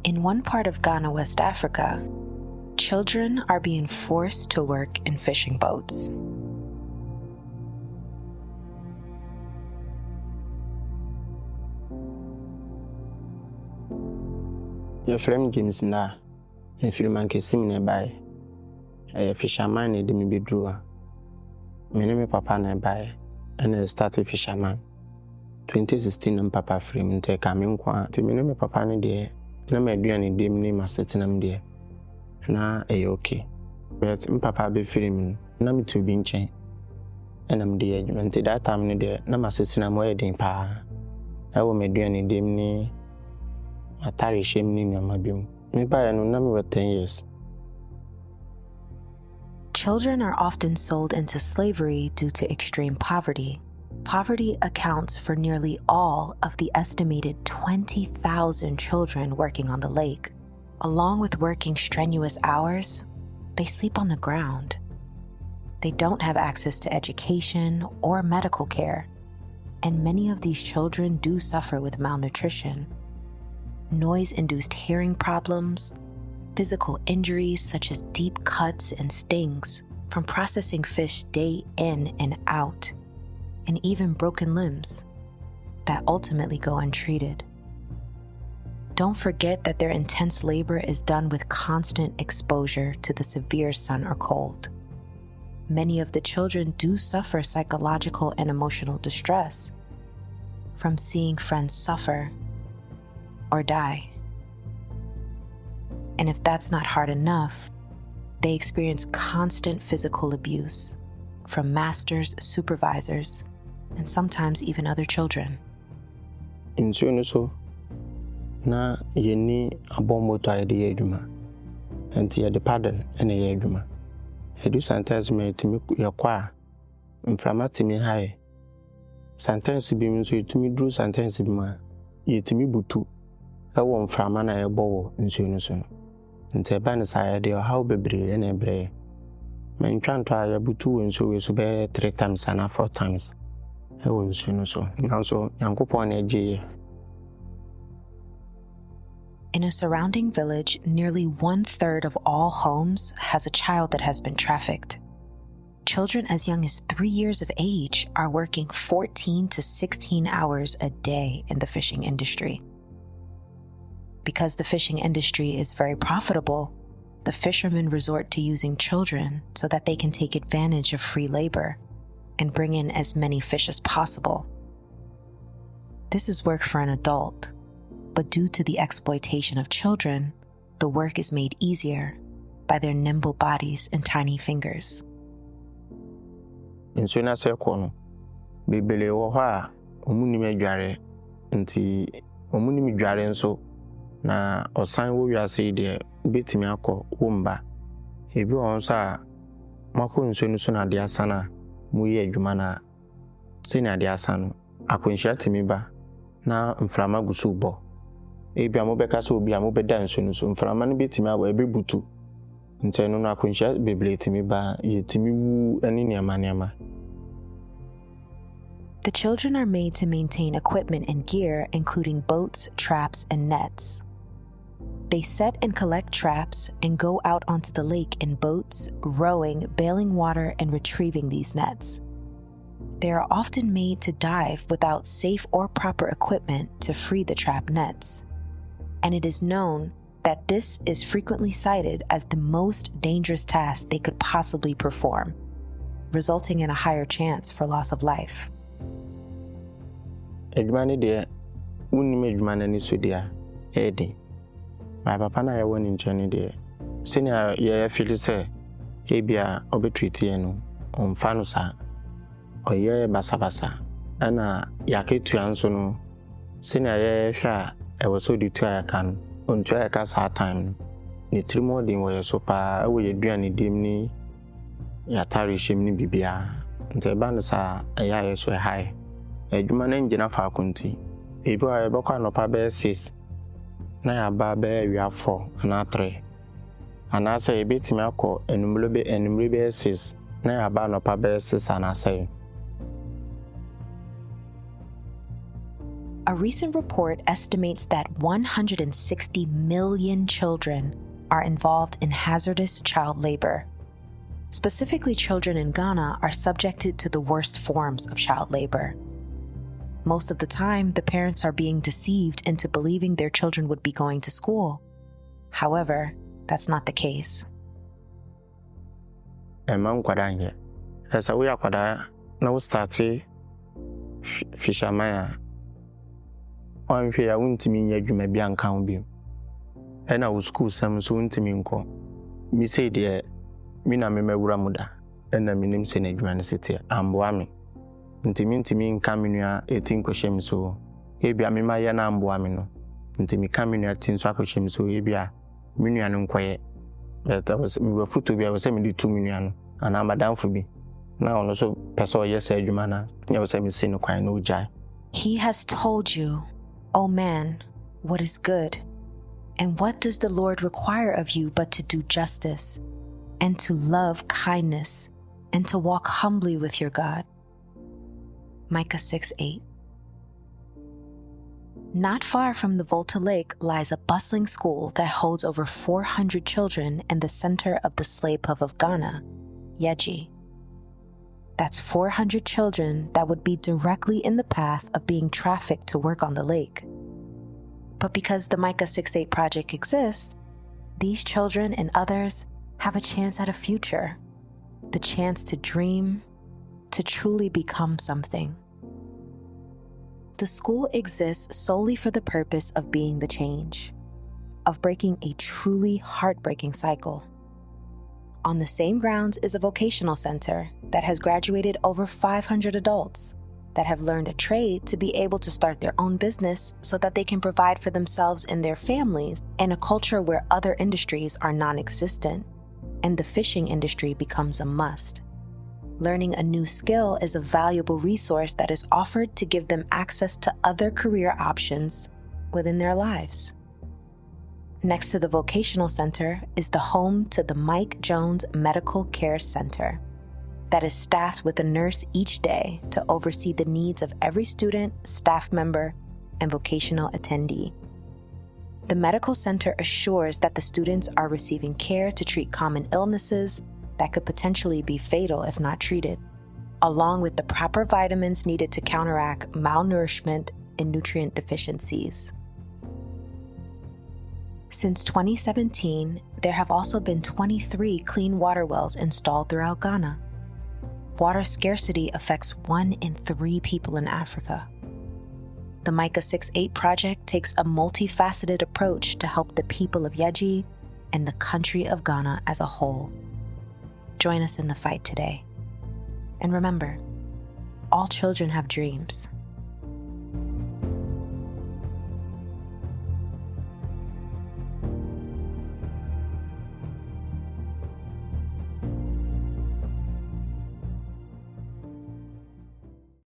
In one part of Ghana, West Africa, children are being forced to work in fishing boats. Your friend James na infirman kesim na bai. Fisherman na dem be drua. Me ne me papa na bai. And started fisherman. 2016 na papa frame nte ka me nkwa. Ti me ne me papa ne de na me aduane dem ne masetenam de. Na okay. But me papa be frame na me to be nchen. Na me de adwuma nte that time ne de na masetenam wo den pa. Na wo me aduane dem ne atari shem ni nyamabim. Me ba ya no na me wa 10 years. Children are often sold into slavery due to extreme poverty. Poverty accounts for nearly all of the estimated 20,000 children working on the lake. Along with working strenuous hours, they sleep on the ground. They don't have access to education or medical care, and many of these children do suffer with malnutrition, noise-induced hearing problems, physical injuries such as deep cuts and stings from processing fish day in and out, and even broken limbs that ultimately go untreated. Don't forget that their intense labor is done with constant exposure to the severe sun or cold. Many of the children do suffer psychological and emotional distress from seeing friends suffer or die. And if that's not hard enough, they experience constant physical abuse from masters, supervisors, and sometimes even other children. In so na yeni abomoto ide adwuma. Enti ye de paddle ene ye adwuma. Edu sometimes me timi yakwa mframa timi hae. Sometimes bi mi so timi dru sometimes bi ma ye timi butu. Ewo mframa na ye bowo nsuo so. Nti ba ne sa de how bebre ene bre. Men twanto ya butu nsuo we so be 3 times and 4 times. Ewo nsuo so. Nanso yankopon na eje. In a surrounding village, nearly 1/3 of all homes has a child that has been trafficked. Children as young as 3 years of age are working 14 to 16 hours a day in the fishing industry. Because the fishing industry is very profitable, the fishermen resort to using children so that they can take advantage of free labor and bring in as many fish as possible. This is work for an adult, but due to the exploitation of children, the work is made easier by their nimble bodies and tiny fingers. Nsuo na se ko no bebele wo ho a omunnim adware nti omunnim dware nso na osan wo wiase de betimi akọ womba ebi won so a mako nsuo no so na de asana mu ye adwuma na se na de asano akonhia timi ba na mframa gusu bo ebi amobeka so obi amobeda nsuo no so mframa no betimi aba ebebutu nti no na akonhia bebele timi ba ye timi wu ani niama. The children are made to maintain equipment and gear, including boats, traps, and nets. They set and collect traps and go out onto the lake in boats, rowing, bailing water, and retrieving these nets. They are often made to dive without safe or proper equipment to free the trap nets. And it is known that this is frequently cited as the most dangerous task they could possibly perform, resulting in a higher chance for loss of life. Edwani de unni edwuma ni so dia edi. My papa na ya woni nchani de. Senior ya feel say ebia obetreat ye no omfa no sa. Oye basabasa. Ana yaketu anso no senior ya hwa e wo so di tu aka no. Ontu aka sa time. Ni trimodin wo so pa e wo yeduane dem ni ya tari shem ni bibia. Nte ba no sa ya ye so high. Edwuma na ngina fa akonti ebi wa ebekwa no pa be 6 na ya ba be wi 4 na 3 ana say ebetimi akọ enumre be 6 na ya ba no pa be 6 ana say. A A recent report estimates that 160 million children are involved in hazardous child labor. Specifically, children in Ghana are subjected to the worst forms of child labor. Most of the time, the parents are being deceived into believing their children would be going to school. However, that's not the case. Ɛma nkwadaa nyɛ. Ɛsɛ woyɛ akwadaa na wo starte fisherman a ɔnhwɛ a wontumi nyɛ adwuma bi anka ho bi. Ɛna wo school sam so wontumi nkɔ. Me say deɛ me na memawura mu da. Ɛna menim sɛ n'adwuma no sete amboa me. Ntimi nka me nua eti nkɔhyɛ me so. Ebia me ma yɛ na amboa me no. Ntimi ka me nua ti nso akɔhyɛ me so ebia me nua no nkɔyɛ. That was me were foot to be I was saying me 2 million and I'm a down for me. Now also person yes adwuma na never say me say no kwan no jai. He has told you, O man, what is good. And what does the Lord require of you but to do justice and to love kindness and to walk humbly with your God? Micah 6:8. Not far from the Volta Lake lies a bustling school that holds over 400 children in the center of the slave puff of Ghana, Yeji. That's 400 children that would be directly in the path of being trafficked to work on the lake. But because the Micah 6:8 project exists, these children and others have a chance at a future, the chance to dream, to truly become something. The school exists solely for the purpose of being the change, of breaking a truly heartbreaking cycle. On the same grounds is a vocational center that has graduated over 500 adults that have learned a trade to be able to start their own business so that they can provide for themselves and their families in a culture where other industries are non-existent and the fishing industry becomes a must. Learning a new skill is a valuable resource that is offered to give them access to other career options within their lives. Next to the vocational center is the home to the Mike Jones Medical Care Center that is staffed with a nurse each day to oversee the needs of every student, staff member, and vocational attendee. The medical center assures that the students are receiving care to treat common illnesses that could potentially be fatal if not treated, along with the proper vitamins needed to counteract malnourishment and nutrient deficiencies. Since 2017, there have also been 23 clean water wells installed throughout Ghana. Water scarcity affects 1 in 3 people in Africa. The Micah 6:8 project takes a multifaceted approach to help the people of Yeji and the country of Ghana as a whole. Join us in the fight today. And remember, all children have dreams.